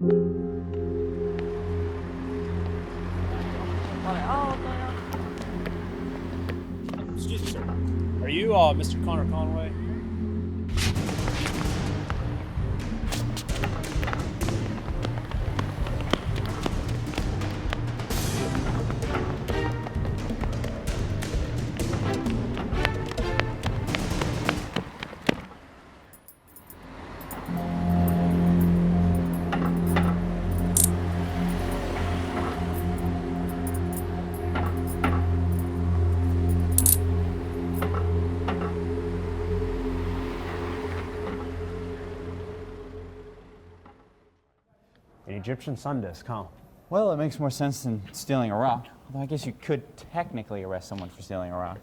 Excuse me, sir. Are you Mr. Connor Conway? An Egyptian sun disk, huh? Well, it makes more sense than stealing a rock. Although I guess you could technically arrest someone for stealing a rock.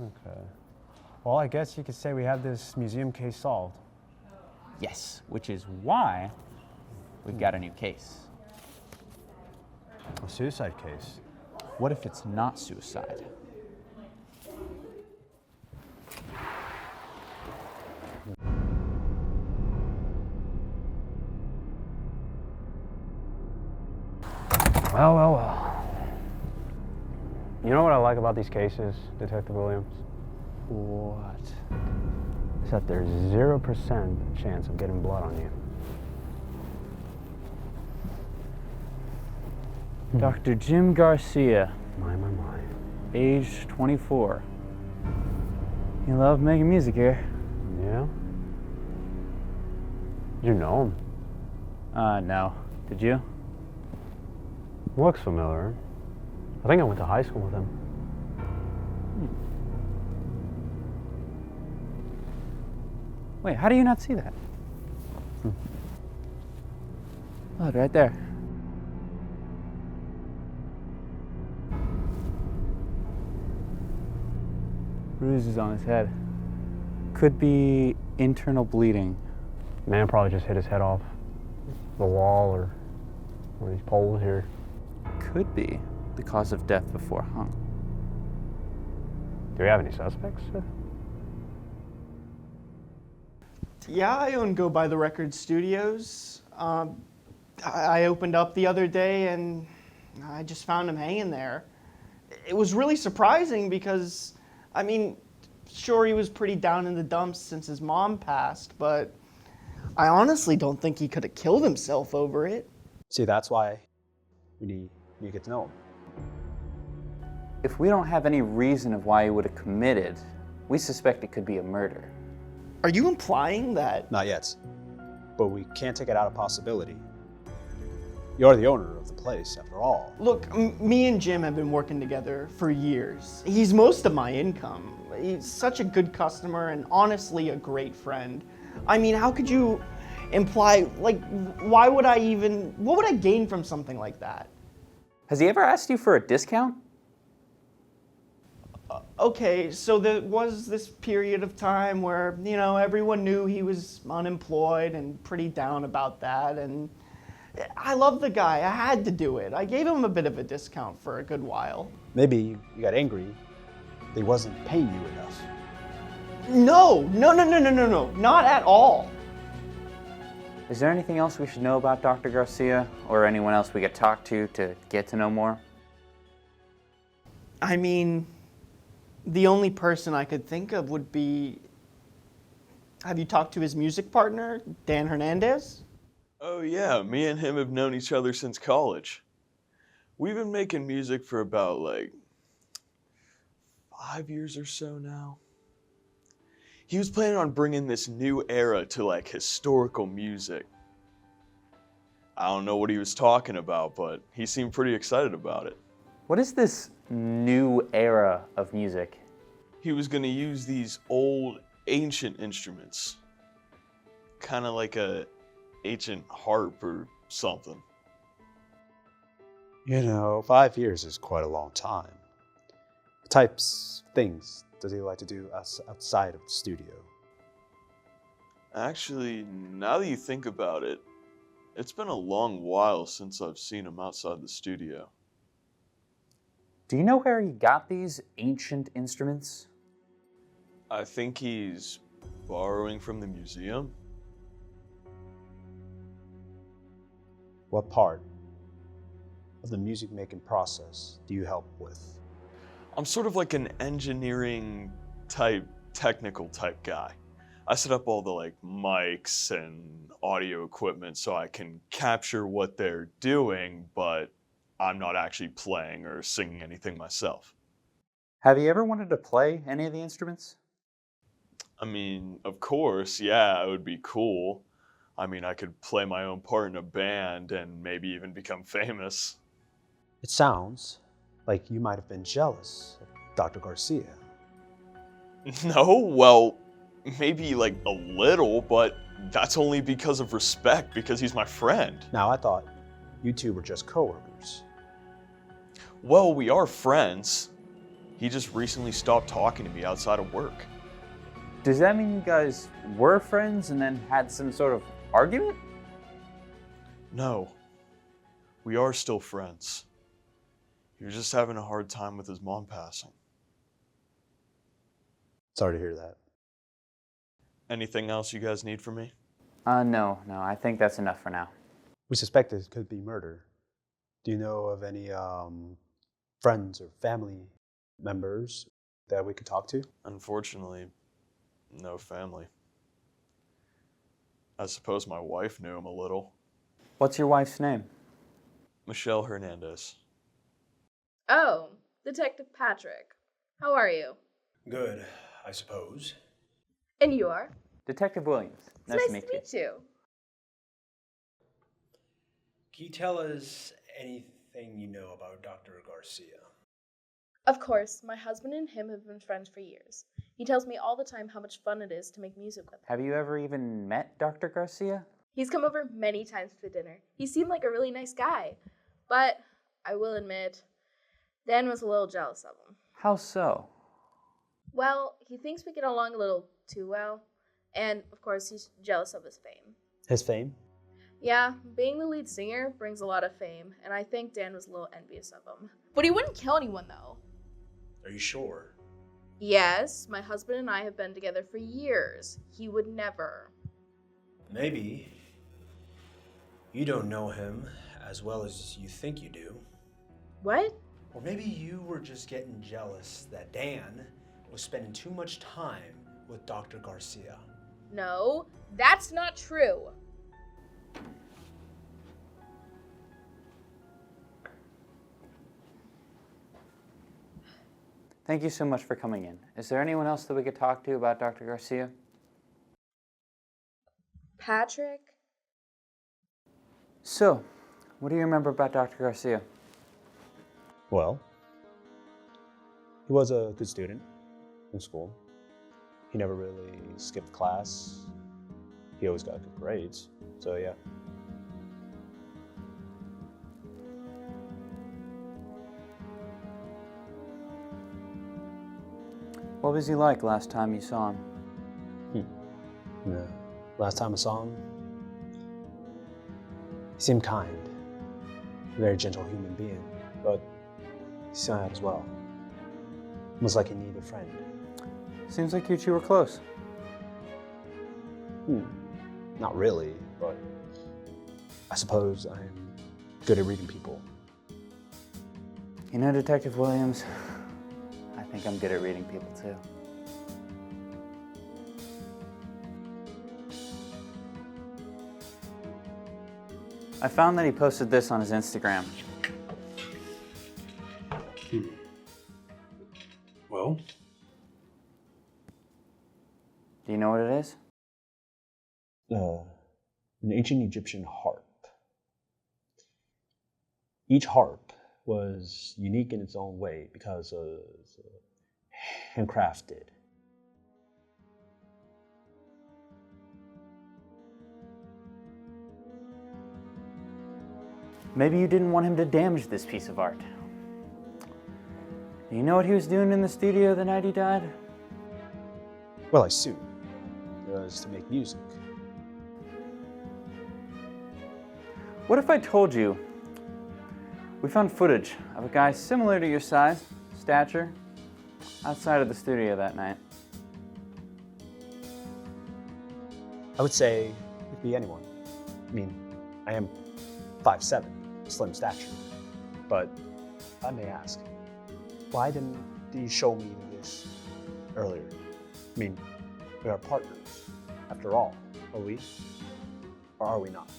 Okay. Well, I guess you could say we have this museum case solved. Yes, which is why we've got a new case. A suicide case. What if it's not suicide? Well, well, well. You know what I like about these cases, Detective Williams? What? Is that there's 0% chance of getting blood on you. Dr. Jim Garcia, My. age 24. You love making music here? Yeah? Did you know him? No. Did you? Looks familiar. I think I went to high school with him. Wait, how do you not see that? Look, right there. Bruises on his head. Could be internal bleeding. Man probably just hit his head off the wall or one of these poles here. Could be the cause of death before hung. Do we have any suspects? Yeah, I own Go By the Record Studios. I opened up the other day and I just found him hanging there. It was really surprising because, I mean, sure, he was pretty down in the dumps since his mom passed, but I honestly don't think he could have killed himself over it. See, that's why we need you to get to know him. If we don't have any reason of why he would have committed, we suspect it could be a murder. Are you implying that? Not yet, but we can't take it out of possibility. You're the owner of the place, after all. Look, me and Jim have been working together for years. He's most of my income. He's such a good customer and honestly a great friend. I mean, how could you imply, like, what would I gain from something like that? Has he ever asked you for a discount? Okay, so there was this period of time where, you know, everyone knew he was unemployed and pretty down about that, and I love the guy. I had to do it. I gave him a bit of a discount for a good while. Maybe you got angry that he wasn't paying you enough. No, not at all. Is there anything else we should know about Dr. Garcia, or anyone else we could talk to get to know more? I mean, the only person I could think of would be, have you talked to his music partner, Dan Hernandez? Oh yeah, me and him have known each other since college. We've been making music for about, 5 years or so now. He was planning on bringing this new era to, historical music. I don't know what he was talking about, but he seemed pretty excited about it. What is this new era of music? He was going to use these old, ancient instruments. Kind of like a ancient harp or something. You know, 5 years is quite a long time. What types of things does he like to do outside of the studio? Actually, now that you think about it, it's been a long while since I've seen him outside the studio. Do you know where he got these ancient instruments? I think he's borrowing from the museum. What part of the music making process do you help with? I'm sort of like an engineering type, technical type guy. I set up all the mics and audio equipment so I can capture what they're doing, but I'm not actually playing or singing anything myself. Have you ever wanted to play any of the instruments? I mean, of course, yeah, it would be cool. I mean, I could play my own part in a band and maybe even become famous. It sounds like you might have been jealous of Dr. Garcia. No, well, maybe a little, but that's only because of respect, because he's my friend. Now, I thought you two were just coworkers. Well, we are friends. He just recently stopped talking to me outside of work. Does that mean you guys were friends and then had some sort of argument? No, we are still friends. He was just having a hard time with his mom passing. Sorry to hear that. Anything else you guys need from me? No, I think that's enough for now. We suspect it could be murder. Do you know of any friends or family members that we could talk to? Unfortunately, no family. I suppose my wife knew him a little. What's your wife's name? Michelle Hernandez. Oh, Detective Pattrick. How are you? Good, I suppose. And you are? Detective Williams. It's Nice to meet you. you. Can you tell us anything you know about Dr. Garcia? Of course, my husband and him have been friends for years. He tells me all the time how much fun it is to make music with him. Have you ever even met Dr. Garcia? He's come over many times for dinner. He seemed like a really nice guy. But I will admit, Dan was a little jealous of him. How so? Well, he thinks we get along a little too well. And, of course, he's jealous of his fame. His fame? Yeah, being the lead singer brings a lot of fame, and I think Dan was a little envious of him. But he wouldn't kill anyone, though. Are you sure? Yes, my husband and I have been together for years. He would never. Maybe you don't know him as well as you think you do. What? Or maybe you were just getting jealous that Dan was spending too much time with Dr. Garcia. No, that's not true. Thank you so much for coming in. Is there anyone else that we could talk to about Dr. Garcia? Pattrick? So, what do you remember about Dr. Garcia? Well, he was a good student in school. He never really skipped class. He always got good grades. So yeah. What was he like last time you saw him? The last time I saw him, he seemed kind, a very gentle human being, but he sad as well. Almost like he needed a friend. Seems like you two were close. Not really, but I suppose I'm good at reading people. You know, Detective Williams, I think I'm good at reading people too. I found that he posted this on his Instagram. Well, Do you know what it is? An ancient Egyptian harp. Each harp was unique in its own way because it was handcrafted. Maybe you didn't want him to damage this piece of art. Do you know what he was doing in the studio the night he died? Well, I assume it was to make music. What if I told you we found footage of a guy similar to your size, stature, outside of the studio that night? I would say it could be anyone. I mean, I am 5'7", slim stature. But I may ask, why didn't you show me this earlier? I mean, we are partners, after all, are we? Or are we not?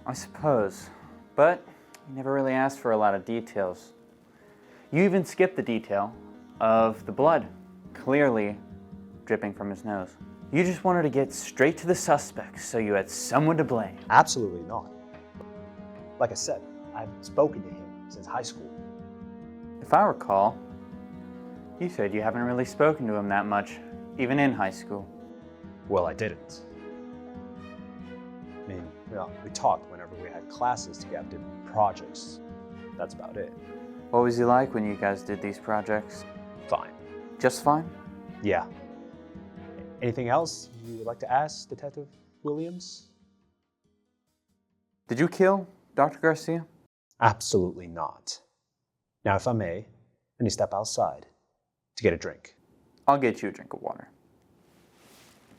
I suppose, but you never really asked for a lot of details. You even skipped the detail of the blood clearly dripping from his nose. You just wanted to get straight to the suspect so you had someone to blame. Absolutely not. Like I said, I've spoken to him since high school. If I recall, you said you haven't really spoken to him that much, even in high school. Well, I didn't. I mean, we talked whenever we had classes together, did projects. That's about it. What was he like when you guys did these projects? Fine. Just fine? Yeah. Anything else you would like to ask, Detective Williams? Did you kill Dr. Garcia? Absolutely not. Now, if I may, let me step outside to get a drink. I'll get you a drink of water.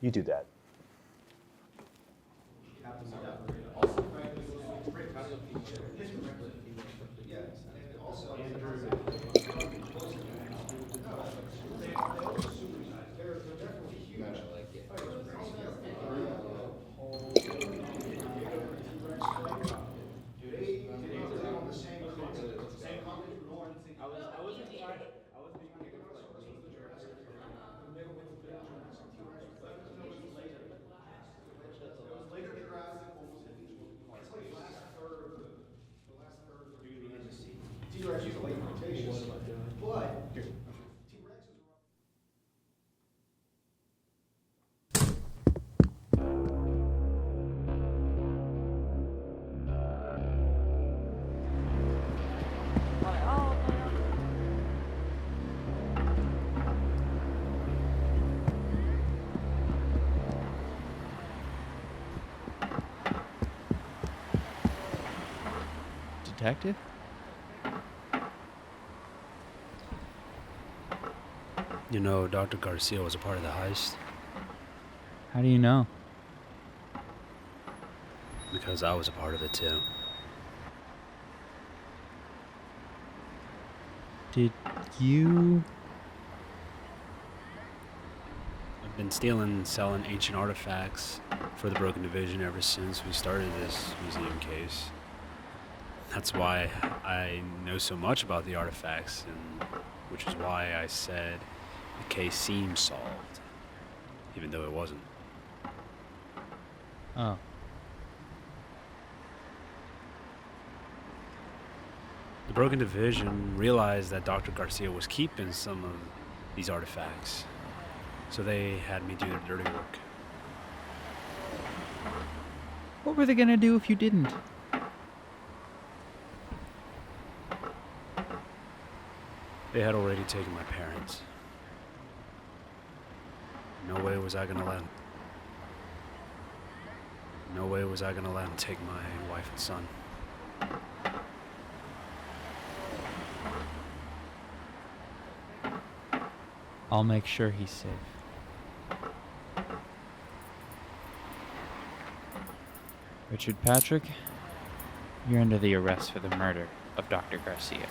You do that. Detective? You know, Dr. Garcia was a part of the heist How do you know? because I was a part of it too. Did you? I've been stealing and selling ancient artifacts for the Broken Division ever since we started this museum case. That's why I know so much about the artifacts, and which is why I said the case seemed solved, even though it wasn't. Oh. The Broken Division realized that Dr. Garcia was keeping some of these artifacts, so they had me do their dirty work. What were they gonna do if you didn't? They had already taken my parents. No way was I gonna let them. No way was I gonna let them take my wife and son. I'll make sure he's safe. Richard Pattrick, you're under the arrest for the murder of Dr. Garcia.